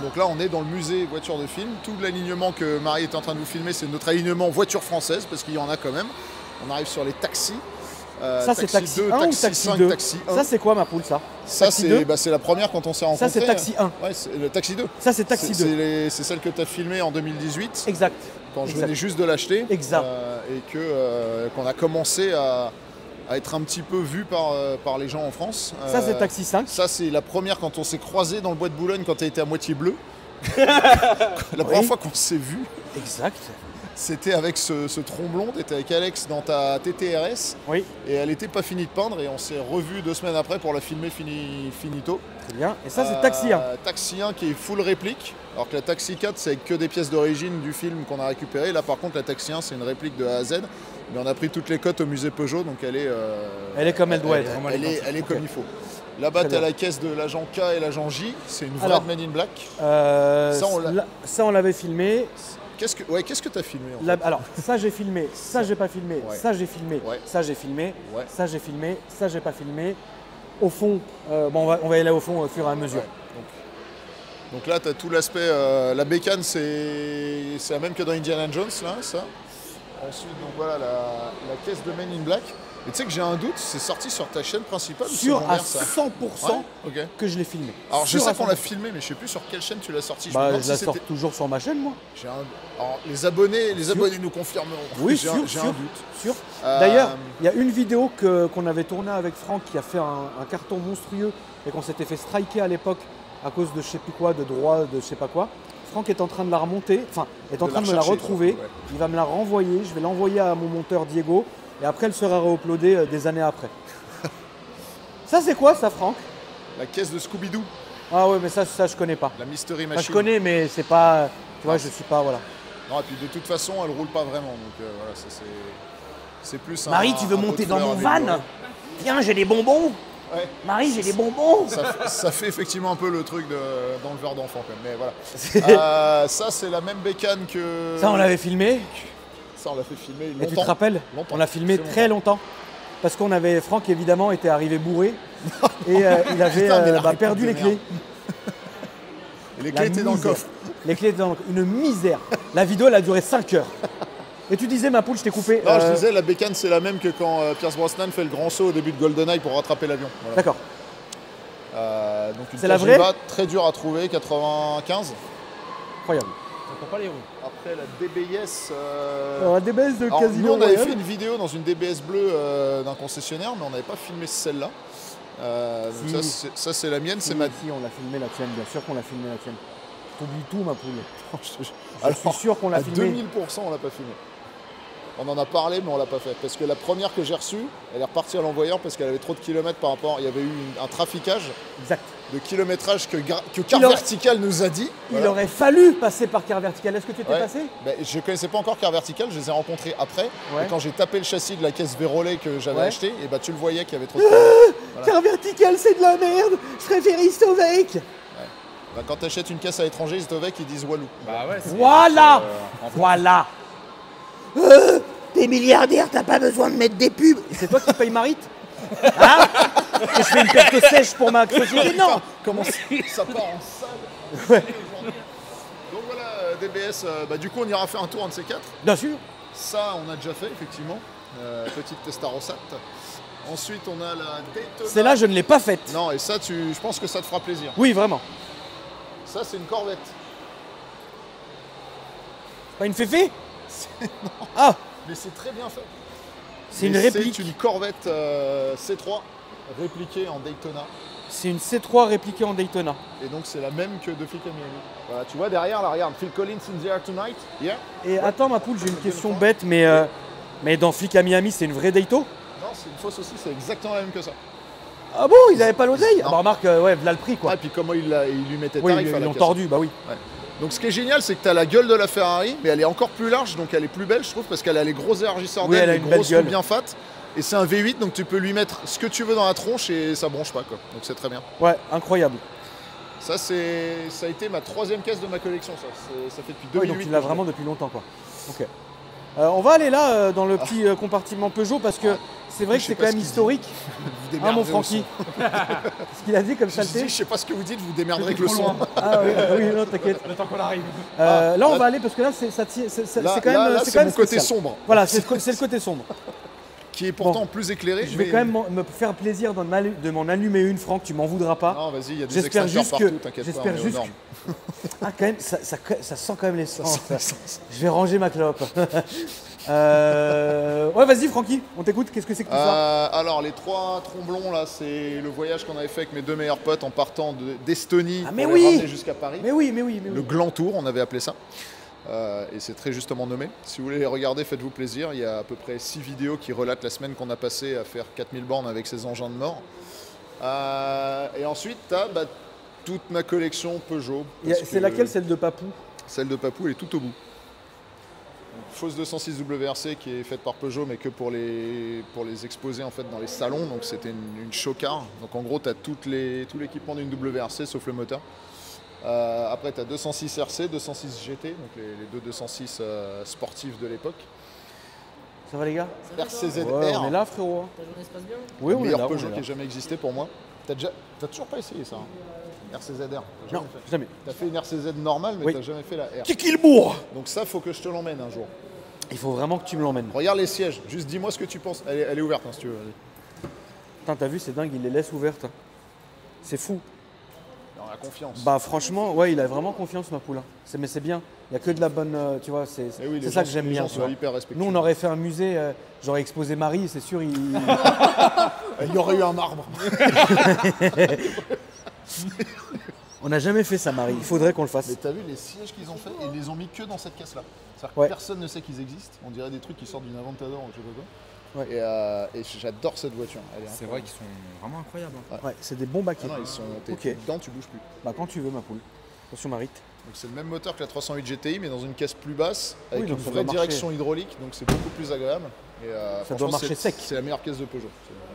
Donc là, on est dans le musée voiture de film. Tout l'alignement que Marie est en train de vous filmer, c'est notre alignement voiture française, parce qu'il y en a quand même. On arrive sur les taxis. Ça, c'est taxi 2, 1 ou taxi taxi 5, 2 taxi 1. Ça, c'est quoi ma poule, ça? Ça, Taxi 2? c'est la première quand on s'est rencontrés. Ça, c'est taxi 1. Ouais, c'est le taxi 2. Ça, c'est taxi 2. C'est celle que tu as filmée en 2018. Exact. Quand je venais juste de l'acheter. Exact. Et qu'on a commencé à être un petit peu vu par les gens en France. Ça, c'est taxi 5. Ça, c'est la première quand on s'est croisés dans le bois de Boulogne quand tu été à moitié bleu. La première fois qu'on s'est vu. Exact. C'était avec ce tromblon, tu étais avec Alex dans ta TTRS. Oui. Et elle n'était pas finie de peindre et on s'est revu 2 semaines après pour la filmer finito. Très bien. Et ça, c'est taxi 1. Taxi 1 qui est full réplique. Alors que la Taxi 4, c'est que des pièces d'origine du film qu'on a récupéré. Là, par contre, la Taxi 1, c'est une réplique de A à Z. Mais on a pris toutes les cotes au musée Peugeot, donc elle est... elle est comme elle doit être. Elle est comme il faut. Là-bas, tu as la caisse de l'agent K et l'agent J. C'est une vraie Men in Black. Ça, on l'avait filmé. Qu'est-ce que tu as filmé en fait Alors, ça j'ai filmé, ça j'ai pas filmé, ça j'ai filmé, ça j'ai filmé, ça j'ai filmé, ça j'ai pas filmé. Au fond, bon, on va aller au fond au fur et à mesure. Donc là, tu as tout l'aspect. La bécane, c'est la même que dans Indiana Jones, là, ça. Ensuite, donc voilà, la caisse de Men in Black. Et tu sais que j'ai un doute, c'est sorti sur ta chaîne principale ou sur à ça 100% que je l'ai filmé. Alors je sais qu'on l'a filmé, mais je sais plus sur quelle chaîne tu l'as sorti. Je la sors toujours sur ma chaîne, moi. Alors, les abonnés nous confirmeront. Oui, j'ai un doute. Sûr. D'ailleurs, il y a une vidéo qu'on avait tournée avec Franck qui a fait un carton monstrueux et qu'on s'était fait striker à l'époque à cause de je sais plus quoi, de droit, de je sais pas quoi. Franck est en train de la remonter, enfin est en train de me la retrouver. Il va me la renvoyer, je vais l'envoyer à mon monteur Diego. Et après, elle sera réuploadée des années après. Ça, c'est quoi, ça, Franck? La caisse de Scooby-Doo. Ah ouais, mais ça, je connais pas. La Mystery Machine. Je connais, mais c'est pas... Tu vois, je suis pas... Voilà. Non, et puis de toute façon, elle roule pas vraiment. Donc voilà, c'est plus Marie, tu veux monter dans mon van? Tiens, j'ai des bonbons. Ouais. Marie, j'ai des bonbons. Ça fait effectivement un peu le truc d'enleveur d'enfant, quand même. Mais voilà. Ça, c'est la même bécane que... Ça, on l'avait filmé. Ça, on l'a fait filmer longtemps. Et tu te rappelles? On l'a filmé très longtemps. Parce qu'on avait... Franck, évidemment, était arrivé bourré. Et il avait perdu les clés. Et les clés étaient dans le coffre. Les clés étaient dans le coffre. Une misère. La vidéo, elle a duré 5 heures. Et tu disais, ma poule, je t'ai coupé. Non, je disais, la bécane, c'est la même que quand Pierce Brosnan fait le grand saut au début de GoldenEye pour rattraper l'avion. Voilà. D'accord. Donc une c'est la vraie? Très dure à trouver, 95. Incroyable. Pas les roues. Après la DBS. La DBS de Casino. Nous, on avait fait une vidéo dans une DBS bleue d'un concessionnaire, mais on n'avait pas filmé celle-là. Donc ça, c'est la mienne. Si, si, on l'a filmé la tienne, bien sûr qu'on l'a filmé la tienne. T'oublies tout, ma poule. Alors, je suis sûr qu'on l'a filmé. À 2000%, on l'a pas filmé. On en a parlé, mais on l'a pas fait. Parce que la première que j'ai reçue, elle est repartie à l'envoyeur parce qu'elle avait trop de kilomètres par rapport. Il y avait eu un traficage de kilométrage que Car Vertical nous a dit. Il aurait fallu passer par Car Vertical. Est-ce que tu étais passé? Je ne connaissais pas encore Car Vertical, je les ai rencontrés après. Et quand j'ai tapé le châssis de la caisse Vérolais que j'avais acheté, et tu le voyais qu'il y avait trop de voilà. Car Vertical, c'est de la merde. Je préfère Istovec. Quand tu achètes une caisse à l'étranger, Istovec, ils disent Walou. Bah ouais, voilà. Voilà. T'es milliardaire, t'as pas besoin de mettre des pubs. C'est toi qui payes Marit? Hein? Que je fais une perte sèche pour ma société? Non. Comment ça part en salle? Donc voilà, DBS, du coup on ira faire un tour, un de ces 4. Bien sûr. Ça, on a déjà fait, effectivement. Petite Testarossat. Ensuite, on a la Daytona. Celle-là, je ne l'ai pas faite. Non, et ça, je pense que ça te fera plaisir. Oui, vraiment. Ça, c'est une Corvette. Pas une féfé? Non. Ah. Mais c'est très bien fait. C'est une réplique. C'est une Corvette C3 répliquée en Daytona. C'est une C3 répliquée en Daytona. Et donc c'est la même que de Flick à Miami. Voilà, tu vois derrière, là, regarde, Phil Collins in the air tonight. Yeah. Et attends, ma poule, j'ai une question bête, mais dans Flick à Miami, c'est une vraie Dayto? Non, c'est une fausse aussi, c'est exactement la même que ça. Ah bon, ils n'avaient pas l'oseille? Ah bah remarque, ouais, là le prix quoi. Ah, et puis comment il lui mettait oui, tarif à la ils l'ont caisse. tordu, bah oui. Ouais. Donc ce qui est génial, c'est que tu as la gueule de la Ferrari, mais elle est encore plus large, donc elle est plus belle, je trouve, parce qu'elle a les gros élargisseurs d'aile, les grosses roues bien fat. Et c'est un V8, donc tu peux lui mettre ce que tu veux dans la tronche et ça bronche pas, quoi. Donc c'est très bien. Ouais, incroyable. Ça, ça a été ma 3e caisse de ma collection, ça. Ça fait depuis Oui, 2008. donc tu l'as que je vraiment depuis longtemps, quoi. Ok. On va aller là, dans le petit compartiment Peugeot, parce que c'est vrai que Je c'est sais quand pas même ce qu'il historique. Vous Hein, mon démerderez au Francky. son. Ce qu'il a dit comme Je saleté. sais pas ce que vous dites, vous démerderez avec le son. Ah oui, non, t'inquiète. Le temps qu'on arrive. Là, on là- va aller parce que là, c'est quand Là, même. là, c'est c'est quand même mon côté spécial. sombre, Voilà, c'est le côté sombre. qui est pourtant plus éclairé. Je vais mais- quand même me faire plaisir de m'en allumer une, Franck, tu m'en voudras pas. Non, vas-y, il y a des J'espère extincteurs juste partout, que. t'inquiète pas, J'espère on est aux juste. normes. Ah, quand même, ça sent quand même l'essence. sent l'essence. Je vais ranger ma clope. Ouais, vas-y, Francky, on t'écoute. Qu'est-ce que c'est que tout ça Alors, les 3 tromblons, là, c'est le voyage qu'on avait fait avec mes 2 meilleurs potes en partant d'Estonie Ah, mais pour les oui ramener jusqu'à Paris. Mais oui. Le Gland Tour, on avait appelé ça. Et c'est très justement nommé. Si vous voulez les regarder, faites-vous plaisir. Il y a à peu près 6 vidéos qui relatent la semaine qu'on a passée à faire 4000 bornes avec ces engins de mort. Et ensuite, tu as toute ma collection Peugeot. parce C'est que laquelle, celle de Papou? Celle de Papou, elle est tout au bout. Donc, fausse 206 WRC qui est faite par Peugeot, mais que pour les exposer en fait dans les salons. Donc c'était une show-car. Donc en gros, tu as tout l'équipement d'une WRC sauf le moteur. Après, tu as 206 RC, 206 GT, donc les 2 206 sportifs de l'époque. Ça va, les gars? RCZR, Ouais, on est là, frérot. Ta journée se passe bien? Oui, le on est meilleur là. Peugeot on est qui là. ait jamais existé pour moi. T'as toujours pas essayé ça, hein RCZR. T'as jamais Non, fait. jamais. T'as fait une RCZ normale, mais Oui. t'as jamais fait la R. Kiki le bourg. Donc ça, faut que je te l'emmène un jour. Il faut vraiment que tu me l'emmènes. Regarde les sièges, juste dis-moi ce que tu penses. Elle est ouverte, hein, si tu veux. Vas-y. Putain, t'as vu, c'est dingue, il les laisse ouvertes. C'est fou. Dans la confiance. Bah franchement, ouais, il a vraiment confiance, ma poule. Mais c'est bien. Il n'y a que de la bonne, tu vois, c'est Eh oui, les ça gens- que j'aime les bien. gens tu sont vois. hyper respectueux. Nous, on aurait fait un musée, j'aurais exposé Marie, c'est sûr, Il y aurait eu un marbre. on n'a jamais fait ça, Marie. Il faudrait qu'on le fasse. Mais t'as vu les sièges qu'ils ont fait et ils les ont mis que dans cette caisse-là. C'est-à-dire que Ouais. personne ne sait qu'ils existent. On dirait des trucs qui sortent d'une Aventador ou je sais pas quoi. Ouais. Et j'adore cette voiture. Elle est C'est vrai qu'ils sont vraiment incroyables. hein. Ouais, c'est des bons baquets. Ah non, ils sont. T'es Ok. dedans, tu bouges plus. Bah quand tu veux, ma poule. Attention, Marie. Donc c'est le même moteur que la 308 GTI, mais dans une caisse plus basse, avec Oui, donc une ça vraie doit marcher. direction hydraulique. Donc c'est beaucoup plus agréable. Et Ça doit franchement, marcher sec. C'est la meilleure caisse de Peugeot.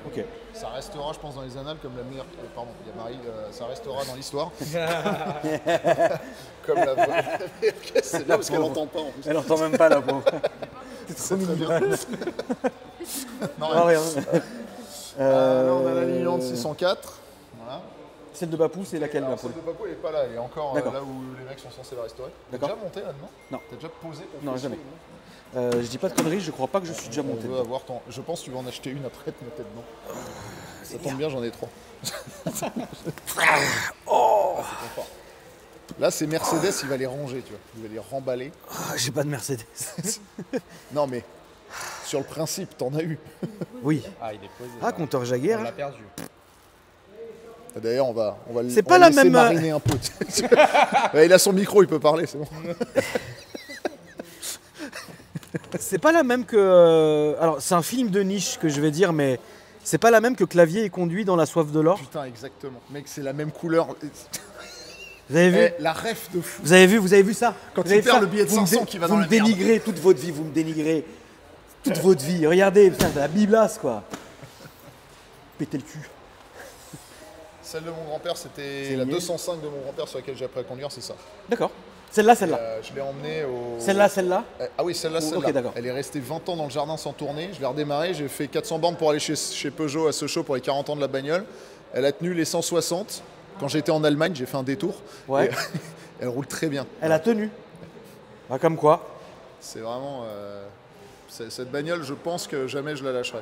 Ok. Ça restera, je pense, dans les annales comme la meilleure. Pardon, il y a Marie. Ça restera dans l'histoire. Comme la meilleure caisse. C'est bien parce qu'elle pauvre. n'entend pas en plus. Elle entend même pas, la pauvre. C'est trop C'est très mignon. bien. Non, Ah, rien. regarde. Là, on a la ligne 604. Voilà. Celle de Papou, c'est laquelle, ma Alors, poule? celle de Papou, elle est pas là, elle est encore D'accord. là où les mecs sont censés la restaurer. T'as D'accord. déjà monté là-dedans Non. T'as déjà posé ton Non, faisceau jamais. dedans Je dis pas de conneries, je crois pas que je suis déjà On monté. veut dedans. avoir ton. Je pense que tu vas en acheter une après te monter dedans. Ça tombe bien, j'en ai 3. Oh Là, c'est Mercedes, il va les ranger, tu vois. Il va les remballer. Ah, j'ai pas de Mercedes. Non, mais sur le principe, t'en as eu. Oui. Ah, il est posé. Ah, compteur Jaguar. On l'a perdu. D'ailleurs, on va C'est on pas va la laisser même- mariner un peu. Ouais, il a son micro, il peut parler, c'est bon. C'est pas la même que. Alors, c'est un film de niche que je vais dire, mais c'est pas la même que Clavier et Conduit dans La Soif de l'or. Putain, exactement. Mec, c'est la même couleur. Vous avez vu? La ref de fou. Vous avez vu ça? Quand Vous il avez perd ça le billet de Vous me 500 dé- qui va vous dans me la merde. dénigrez toute votre vie, vous me dénigrez toute votre vie. Regardez, putain, c'est la biblasse, quoi. Pétez le cul. Celle de mon grand-père, c'était C'est la lié. 205 de mon grand-père sur laquelle j'ai appris à conduire, c'est ça. D'accord. Celle-là. Je l'ai emmenée au. Celle-là. Ah oui, celle-là. Ok, d'accord. Elle est restée 20 ans dans le jardin sans tourner. Je l'ai redémarrée. J'ai fait 400 bornes pour aller chez Peugeot à Sochaux pour les 40 ans de la bagnole. Elle a tenu les 160. Quand j'étais en Allemagne, j'ai fait un détour. Ouais. Et elle roule très bien. Elle a tenu. Ah, comme quoi. C'est vraiment. Cette bagnole, je pense que jamais je la lâcherai.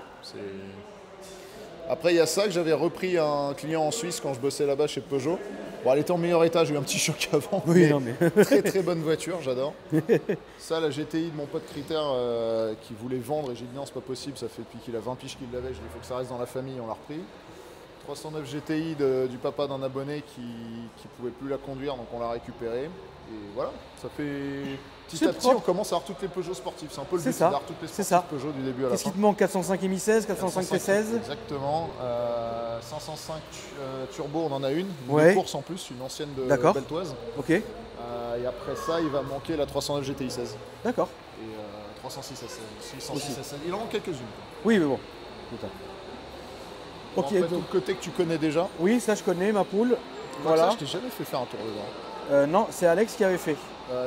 Après, il y a ça que j'avais repris un client en Suisse quand je bossais là-bas chez Peugeot. Bon, elle était en meilleur état, j'ai eu un petit choc avant. Oui, mais non, mais. très très bonne voiture, j'adore. Ça, la GTI de mon pote Critère qui voulait vendre, et j'ai dit non, c'est pas possible, ça fait depuis qu'il a 20 piges qu'il l'avait, je dis il faut que ça reste dans la famille, on l'a repris. 309 GTI du papa d'un abonné qui pouvait plus la conduire, donc on l'a récupérée. Et voilà, ça fait petit C'est à petit, propre. on commence à avoir toutes les Peugeot sportives. C'est un peu le C'est but, ça, d'avoir toutes les c'est sportives ça. Peugeot du début à la Qu'est-ce fin. qui te manque? 405 MI16, 405 T16. Exactement. 505 turbo, on en a une Ouais. de course en plus, une ancienne de D'accord. Beltoise. Ok, Et après ça, il va manquer la 309 GTI 16 d'accord. et 306 SL, 606 SL. Il en manque quelques-unes. Oui, mais bon. Putain. Ok, Après, tout donc. le côté que tu connais déjà. Oui, ça je connais, ma poule. Voilà. Je t'ai jamais fait faire un tour dedans. Non, c'est Alex qui avait fait.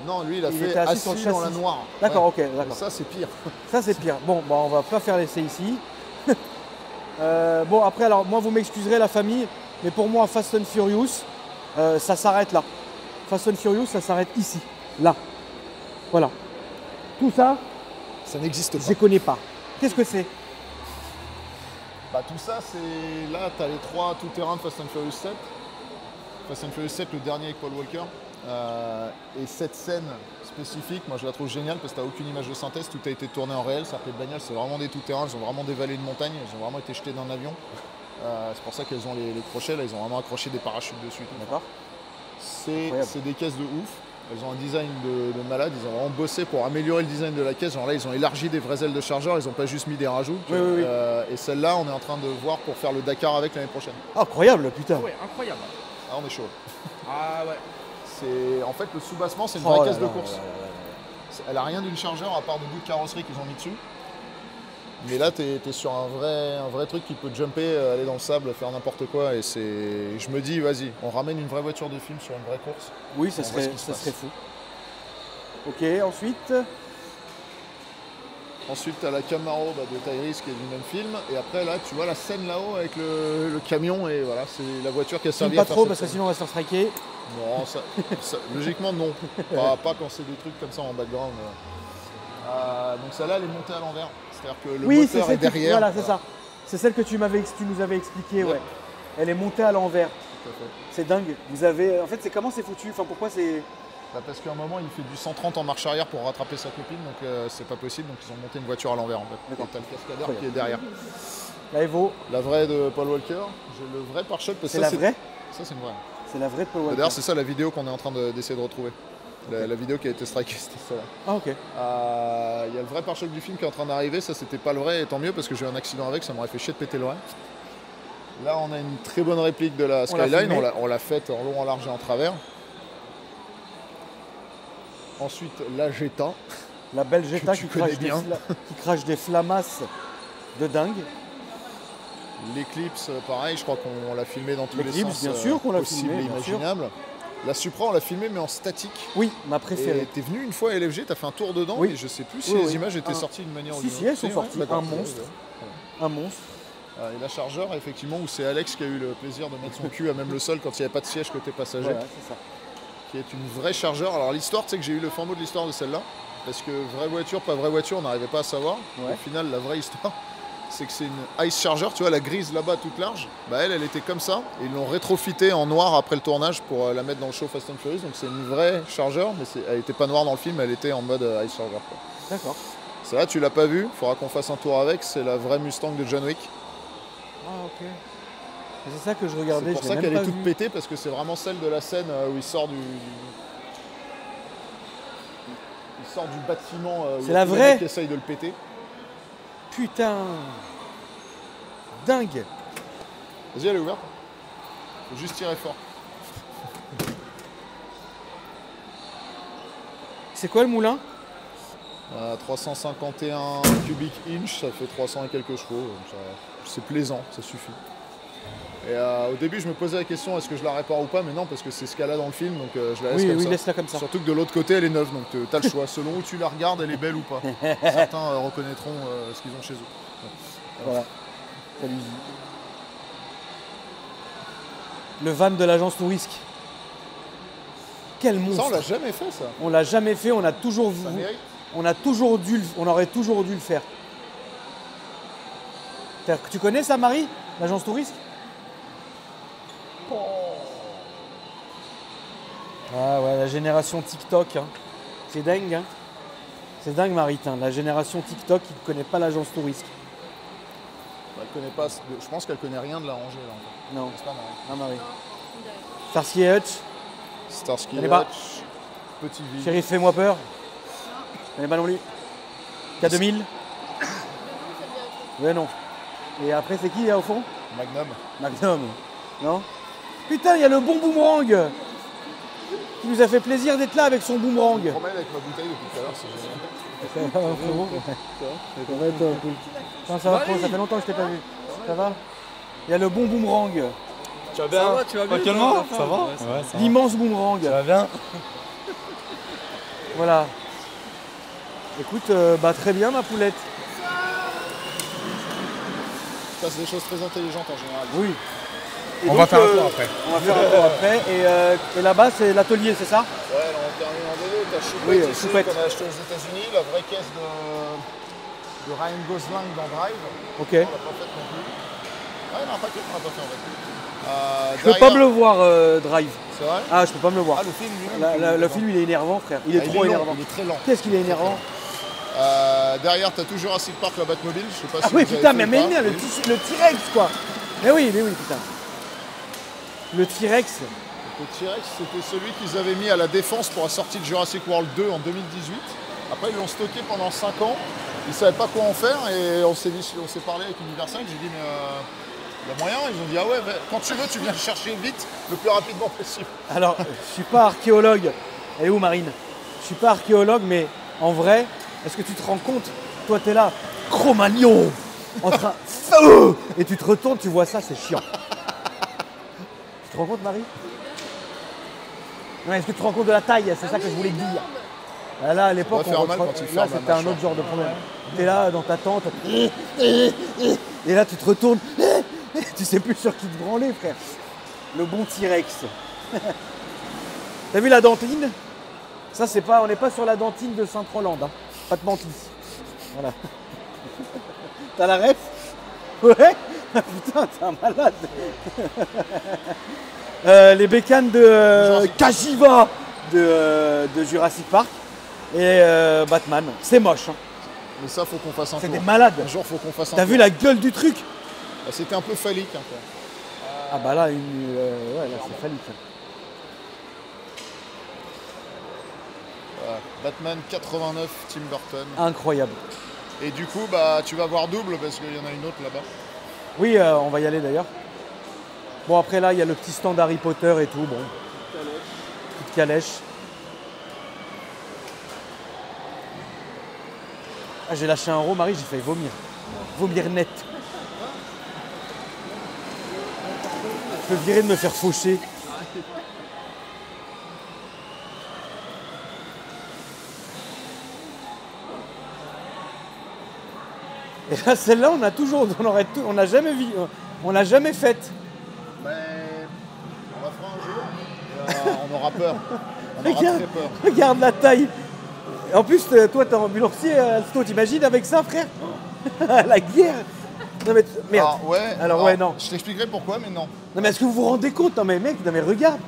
Non, lui, il a Il fait était assis sur le dans la châssis. noire. D'accord, Ouais. ok, d'accord. Ça, c'est pire. Ça c'est pire. Bon, bah, on va pas faire l'essai ici. Bon après, alors moi vous m'excuserez la famille, mais pour moi Fast and Furious, ça s'arrête là. Fast and Furious, ça s'arrête ici, là. Voilà. Tout ça, Ça n'existe pas. je connais pas. Qu'est-ce que c'est? Bah, tout ça, c'est. Là, tu as les 3 tout-terrain de Fast and Furious 7. Fast and Furious 7, le dernier avec Paul Walker. Et cette scène spécifique, moi je la trouve géniale parce que tu n'as aucune image de synthèse, tout a été tourné en réel. C'est-à-dire que les bagnoles, c'est vraiment des tout-terrain, elles ont vraiment dévalé une montagne, elles ont vraiment été jetées d'un avion. C'est pour ça qu'elles ont les crochets, là, ils ont vraiment accroché des parachutes dessus. D'accord. C'est des caisses de ouf. Elles ont un design de malade, ils ont vraiment bossé pour améliorer le design de la caisse. Genre là, ils ont élargi des vraies ailes de chargeur, ils n'ont pas juste mis des rajouts. Oui, oui, oui. Et celle-là, on est en train de voir pour faire le Dakar avec l'année prochaine. Incroyable, putain. Ouais, incroyable. Ah, on est chaud. Ah ouais. En fait, le soubassement, c'est une Oh vraie là caisse de là course. là là là. Elle a rien d'une chargeur à part de bouts de carrosserie qu'ils ont mis dessus. Mais là, t'es sur un vrai truc qui peut jumper, aller dans le sable, faire n'importe quoi. Et je me dis, vas-y, on ramène une vraie voiture de film sur une vraie course. Oui, ça On voit ce serait, qui se ça passe. serait fou. Ok, ensuite. Ensuite, t'as la Camaro de Tyrese qui est du même film. Et après, là, tu vois la scène là-haut avec le camion. Et voilà, c'est la voiture qui a Filme servi pas à faire trop cette parce que scène. sinon on va se faire striker. Non, logiquement, non. Pas quand c'est des trucs comme ça en background. Donc celle-là, elle est montée à l'envers. C'est-à-dire que le Oui, c'est moteur est celle que, derrière. voilà, c'est ça. C'est celle que tu nous avais expliqué, ouais. Elle est montée à l'envers. Tout à fait. C'est dingue. Vous avez, en fait, c'est comment c'est foutu. Enfin, pourquoi c'est. Bah, parce qu'à un moment, il fait du 130 en marche arrière pour rattraper sa copine, donc c'est pas possible. Donc ils ont monté une voiture à l'envers en fait. D'accord. Et t'as le cascadeur qui est derrière. La Evo, La vraie de Paul Walker. J'ai le vrai pare-choc parce c'est que la vraie. Ça, c'est une vraie. C'est la vraie de Paul Walker. D'ailleurs, c'est ça la vidéo qu'on est en train d'essayer de retrouver. La vidéo qui a été strikée, c'était ça. Ah ok. Il y a le vrai pare-choc du film qui est en train d'arriver. Ça, c'était pas le vrai, et tant mieux parce que j'ai eu un accident avec, ça m'aurait fait chier de péter le vrai. Là, on a une très bonne réplique de la Skyline. On l'a faite en long, en large et en travers. Ensuite, la Jetta. La belle Jetta tu qui connais crache, bien. qui crache des flamasses de dingue. L'Eclipse, pareil, je crois qu'on l'a filmé dans tous les L'Eclipse, sens bien sûr qu'on l'a possibles filmé, et bien sûr. imaginables. La Supra, on l'a filmé mais en statique. Oui, ma Et préférée. t'es venu une fois à LFG, t'as fait un tour dedans Oui. et je sais plus si Oui, les oui. images étaient Ah. sorties d'une manière ou Si, d'une si, autre. elles sont ouais, sorties. d'accord. Un monstre. Un monstre. Et la Charger, effectivement, où c'est Alex qui a eu le plaisir de mettre son cul à même le sol quand il n'y avait pas de siège côté passager, Voilà, c'est ça. qui est une vraie Charger. Alors l'histoire, tu sais que j'ai eu le fin mot de l'histoire de celle-là, parce que vraie voiture, pas vraie voiture, on n'arrivait pas à savoir. Ouais. Au final, la vraie histoire, c'est que c'est une Ice Charger, tu vois, la grise là-bas toute large. Bah elle était comme ça, et ils l'ont rétrofitée en noir après le tournage pour la mettre dans le show Fast and Furious. Donc c'est une vraie Charger, mais elle n'était pas noire dans le film, elle était en mode Ice Charger, quoi. D'accord. Celle-là, tu l'as pas vue, faudra qu'on fasse un tour avec, c'est la vraie Mustang de John Wick. Ah ok. Et c'est ça que je C'est regardais. pour je ça l'ai qu'elle même est pas toute vue. pétée, parce que c'est vraiment celle de la scène où il sort il sort du bâtiment où il C'est y a la tous les vraie mecs qui essayent de le péter. Putain. Dingue. Vas-y, elle est ouverte. Faut juste tirer fort. C'est quoi le moulin? 351 cubic inch, ça fait 300 et quelques chevaux. Donc c'est plaisant, ça suffit. Et au début, je me posais la question, est-ce que je la répare ou pas? Mais non, parce que c'est ce qu'elle a dans le film, donc je la laisse Oui, comme oui, ça. laisse-la comme ça. Surtout que de l'autre côté, elle est neuve, donc tu as le choix. Selon où tu la regardes, elle est belle ou pas. Certains reconnaîtront ce qu'ils ont chez eux. Voilà. Salut. Le van de l'agence Tourisque. Quel Ça, monstre. on l'a jamais fait, ça. On l'a jamais fait, on a toujours Ça mérite. on aurait toujours dû le faire. Tu connais ça, Marie, l'agence Tourisque? Ah ouais, la génération TikTok, hein. C'est dingue, hein. C'est dingue, Marie, hein. La génération TikTok qui ne connaît pas l'agence Tourisque. Elle connaît pas. Je pense qu'elle connaît rien de la rangée, là, en fait. Non, C'est pas Marie. non, Marie. Starsky et Hutch, Starsky Connais pas. Hutch, Petit V. Chérie, fais-moi peur. Je connais pas non plus. K2000. Ouais, non. Et après, c'est qui, là, au fond? Magnum. Magnum. Non? Putain, il y a le bon boomerang qui nous a fait plaisir d'être là avec son boomerang. Je me promène avec ma bouteille depuis tout à l'heure, c'est génial. Ça va, frérot? Ça va être cool. Non, ça va, ça fait longtemps que je t'ai pas vu. Ça va? Il y a le bon boomerang. Tu vas bien? Ça va, tu vas bien? Tranquillement? toi, ta Ça femme va? Ouais, Ouais, ça va. L'immense boomerang. Ça va bien? Voilà. Écoute, bah très bien ma poulette. Il se passe des choses très intelligentes en général. Oui. Et On donc, va faire un tour après. On va faire un tour après. Et là-bas, c'est l'atelier, c'est ça? Ouais, là on termine en vélo. T'as Choupette Oui, ici Choupette. qu'on a acheté aux États-Unis, la vraie caisse de Ryan Gosling dans Drive. Ok. On l'a pas faite non plus. Ouais, non, pas que, on l'a pas fait en fait. Je peux pas me le voir, Drive. C'est vrai? Ah, je peux pas me le voir. Ah, le film lui-même. Le film, il est énervant, frère. Il est trop long, énervant. il est très lent. Qu'est-ce qu'il est énervant? Derrière, t'as tout Jurassic Park, la Batmobile. Je sais pas Ah si oui, vous avez putain, fait mais ou pas. le T-Rex, quoi. Mais oui, putain. Le T-Rex. Le T-Rex, c'était celui qu'ils avaient mis à la défense pour la sortie de Jurassic World 2 en 2018. Après, ils l'ont stocké pendant 5 ans. Ils ne savaient pas quoi en faire et on s'est parlé avec Universal. J'ai dit, mais il y a moyen. Ils ont dit, ah ouais, quand tu veux, tu viens le chercher vite, le plus rapidement possible. Alors, je suis pas archéologue. Elle est où, Marine? Je suis pas archéologue, mais en vrai, est-ce que tu te rends compte? Toi, t'es là, Cro-Magnon, en train. Et tu te retournes, tu vois ça, c'est chiant. Tu te rends compte, Marie? Non, est-ce que tu te rends compte de la taille? C'est ça que je voulais te dire. Là, à l'époque, Ça doit faire mal quand tu là, fermes la c'était un mâchoire. autre genre de problème. T'es là dans ta tente, et là, tu te retournes, tu sais plus sur qui te branler, frère. Le bon T-Rex. T'as vu la dentine? Ça, c'est pas, on n'est pas sur la dentine de Saint-Roland, hein. Pas de mentis. Voilà. T'as la ref? Ouais. Putain, t'es un malade. Les bécanes de Kajiva de Jurassic Park et Batman. C'est moche. Hein. Mais ça, faut qu'on fasse un C'est tour. des malades. Un jour, faut qu'on fasse un T'as tour. vu la gueule du truc? Bah, c'était un peu phallique. Hein, quoi. Ah bah là, ouais, là c'est phallique. Voilà. Batman 89, Tim Burton. Incroyable. Et du coup, bah, tu vas voir double parce qu'il y en a une autre là-bas. Oui, on va y aller d'ailleurs. Bon, après là, il y a le petit stand Harry Potter et tout. Bon. Petite calèche. Ah, j'ai lâché un roux, Marie, j'ai failli vomir. Vomir net. Je peux virer de me faire faucher. Et là, celle-là, on n'a jamais vu, on l'a jamais faite. Mais on la fera un jour. On aura peur. On aura Regarde, très peur. regarde la taille. Et en plus, toi, t'es ambulancier, Alsto, t'imagines avec ça, frère? La guerre. Non mais merde. Ah, ouais. Alors ouais, non. Je t'expliquerai pourquoi, mais non. Non mais est-ce que vous vous rendez compte? Non mais mec, non mais regarde.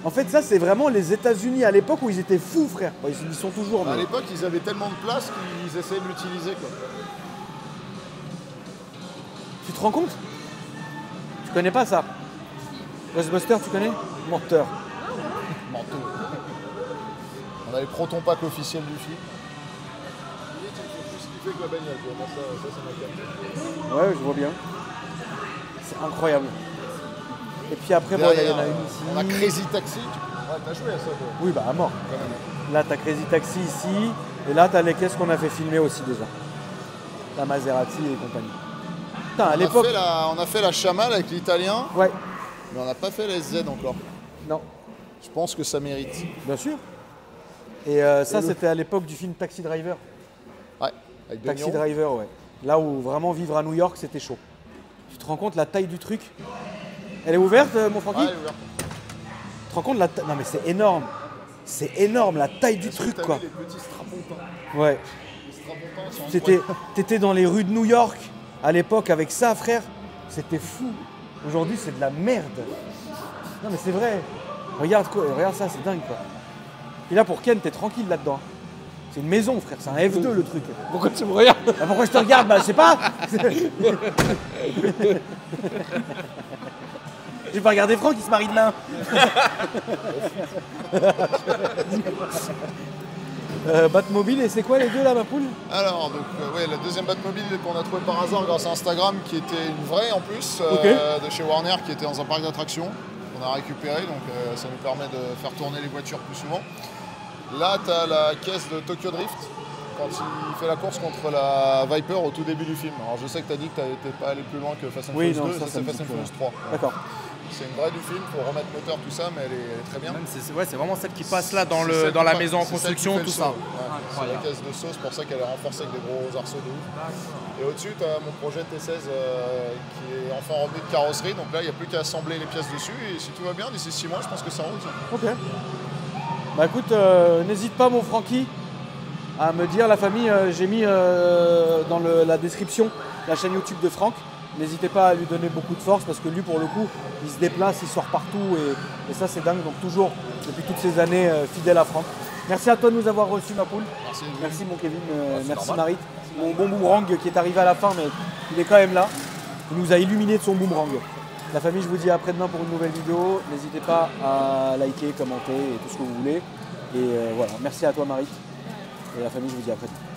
En fait, ça, c'est vraiment les États-Unis à l'époque où ils étaient fous, frère. Bon, ils y sont toujours. À Mais... l'époque, ils avaient tellement de place qu'ils essayaient de l'utiliser, quoi. Tu te rends compte? Tu connais pas ça? Ghostbuster, tu connais? Menteur. Manteau. On a les proton packs officiels du film. Ouais, je vois bien. C'est incroyable. Et puis après, bon, il y en a une ici. On a Crazy Taxi. Ouais, t'as joué à ça, toi. Oui, bah à mort. Quand même. Là, t'as Crazy Taxi ici. Et là, t'as les caisses qu'on a fait filmer aussi déjà. La Maserati et compagnie. Putain, à l'époque. On a fait la chamale avec l'italien, Ouais, mais on n'a pas fait la SZ encore. non, Je pense que ça mérite. bien sûr. Et ça, c'était à l'époque du film Taxi Driver. Ouais, avec De Taxi Niro. Driver, ouais. Là où vraiment vivre à New York, c'était chaud. Tu te rends compte la taille du truc? Elle est ouverte, mon Francky? Ouais, elle est ouverte. Tu te rends compte la taille? Non mais c'est énorme. C'est énorme la taille du truc, T'as quoi. vu les petits strapontins. Ouais. Les strapontins sont incroyables. T'étais dans les rues de New York à l'époque avec ça, frère. C'était fou. Aujourd'hui, c'est de la merde. Non mais c'est vrai. Regarde quoi, regarde ça, c'est dingue, quoi. Et là, pour Ken, t'es tranquille là-dedans. C'est une maison, frère. C'est un F2 le truc. Pourquoi tu me regardes? Ah, pourquoi je te regarde? Bah, je sais pas. J'ai pas regardé Franck, il se marie demain. Batmobile, et c'est quoi les deux là, ma poule? Alors, donc, ouais, la deuxième Batmobile qu'on a trouvée par hasard grâce à Instagram, qui était une vraie en plus, de chez Warner, qui était dans un parc d'attractions. On a récupéré, donc ça nous permet de faire tourner les voitures plus souvent. Là, tu as la caisse de Tokyo Drift, quand il fait la course contre la Viper au tout début du film. Alors, je sais que tu as dit que tu n'étais pas allé plus loin que Fast and Oui, Furious non, 2, ça c'est me Fast dit and que- Furious 3. D'accord. C'est une vraie du film, il faut remettre moteur, tout ça, mais elle est très bien. C'est vraiment celle qui passe là dans, C'est celle dans la qui maison en passe- c'est celle qui construction, fait le tout saut. ça. Ouais, c'est la caisse de saut, c'est pour ça qu'elle est renforcée avec des gros arceaux de ouf. Et au-dessus, tu as mon projet T16 qui est enfin revenu de carrosserie. Donc là, il n'y a plus qu'à assembler les pièces dessus. Et si tout va bien, d'ici 6 mois, je pense que ça roule. Ça. Ok. Bah écoute, n'hésite pas mon Francky à me dire, la famille, j'ai mis dans la description la chaîne YouTube de Franck. N'hésitez pas à lui donner beaucoup de force parce que lui pour le coup il se déplace, il sort partout et ça c'est dingue. Donc toujours depuis toutes ces années fidèle à Franck. Merci à toi de nous avoir reçus ma poule. Merci mon Kevin, merci normal. Marit. Mon bon boomerang qui est arrivé à la fin mais il est quand même là. Il nous a illuminé de son boomerang. La famille, je vous dis à après-demain pour une nouvelle vidéo. N'hésitez pas à liker, commenter et tout ce que vous voulez. Et voilà, merci à toi Marit. Et la famille, je vous dis à après-demain.